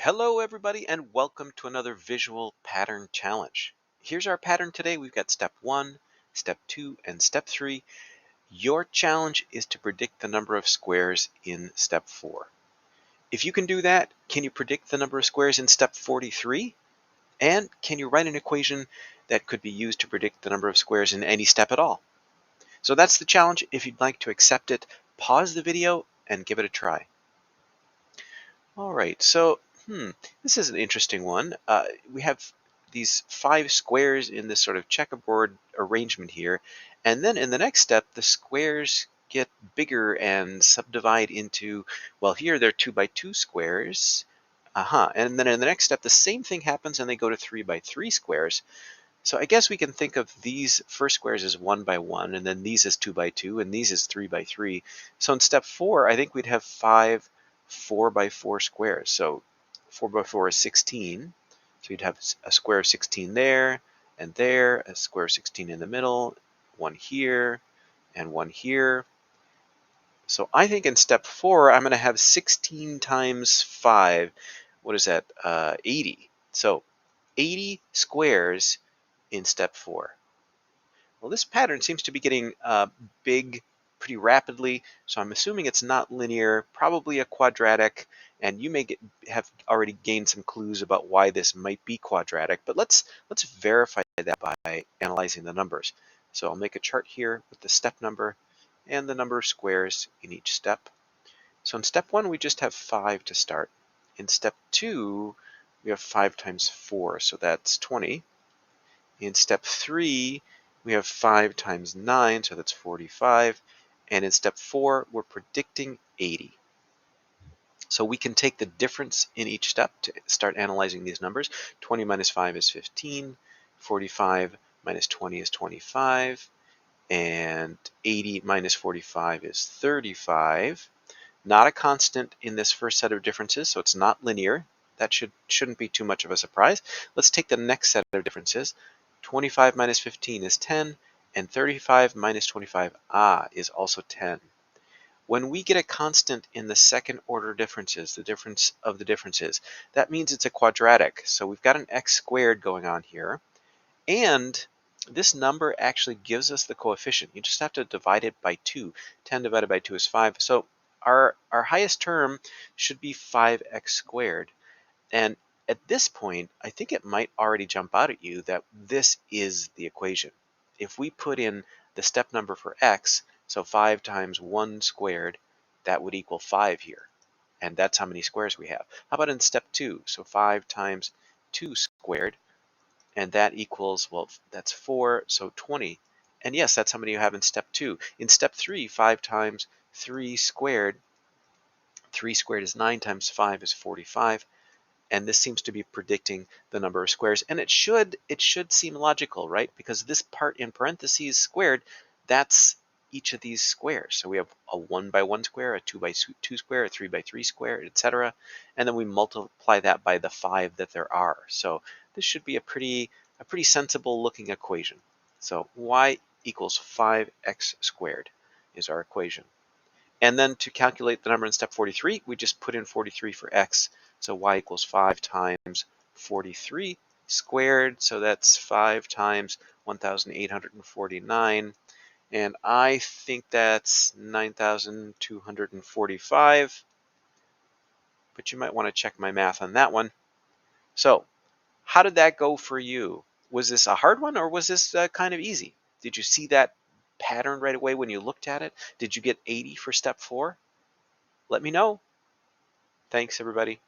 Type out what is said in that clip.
Hello everybody and welcome to another visual pattern challenge. Here's our pattern today. We've got step 1, step 2, and step 3. Your challenge is to predict the number of squares in step 4. If you can do that, can you predict the number of squares in step 43? And can you write an equation that could be used to predict the number of squares in any step at all? So that's the challenge. If you'd like to accept it, pause the video and give it a try. All right, so this is an interesting one. We have these 5 squares in this sort of checkerboard arrangement here, and then in the next step, the squares get bigger and subdivide into, well, here they're 2 by 2 squares. And then in the next step, the same thing happens and they go to 3 by 3 squares. So I guess we can think of these first squares as 1 by 1, and then these as 2 by 2, and these as 3 by 3. So in step 4, I think we'd have 5 4 by 4 squares. So 4 by 4 is 16. So you'd have a square of 16 there, and there, a square of 16 in the middle, one here, and one here. So I think in step 4, I'm going to have 16 times 5. What is that? 80. So 80 squares in step 4. Well, this pattern seems to be getting big pretty rapidly, so I'm assuming it's not linear, probably a quadratic, and you may have already gained some clues about why this might be quadratic, but let's verify that by analyzing the numbers. So I'll make a chart here with the step number and the number of squares in each step. So in step 1, we just have 5 to start. In step 2, we have 5 times 4, so that's 20. In step 3, we have 5 times 9, so that's 45. And in step 4, we're predicting 80. So we can take the difference in each step to start analyzing these numbers. 20 minus 5 is 15. 45 minus 20 is 25. And 80 minus 45 is 35. Not a constant in this first set of differences, so it's not linear. That shouldn't be too much of a surprise. Let's take the next set of differences. 25 minus 15 is 10, and 35 minus 25 is also 10. When we get a constant in the second order differences, the difference of the differences, that means it's a quadratic. So we've got an x squared going on here, and this number actually gives us the coefficient. You just have to divide it by 2. 10 divided by 2 is 5. So our highest term should be 5x squared. And at this point, I think it might already jump out at you that this is the equation. If we put in the step number for x, so 5 times 1 squared, that would equal 5 here. And that's how many squares we have. How about in step 2? So 5 times 2 squared, and that equals, well, that's 4, so 20. And yes, that's how many you have in step 2. In step 3, 5 times 3 squared, 3 squared is 9 times 5 is 45. And this seems to be predicting the number of squares. And it should seem logical, right? Because this part in parentheses squared, that's each of these squares. So we have a 1 by 1 square, a 2 by 2 square, a 3 by 3 square, etc. And then we multiply that by the 5 that there are. So this should be a pretty sensible looking equation. So y equals 5x squared is our equation. And then to calculate the number in step 43, we just put in 43 for x. So y equals 5 times 43 squared. So that's 5 times 1,849. And I think that's 9,245. But you might want to check my math on that one. So how did that go for you? Was this a hard one or was this kind of easy? Did you see that pattern right away when you looked at it? Did you get 80 for step 4? Let me know. Thanks, everybody.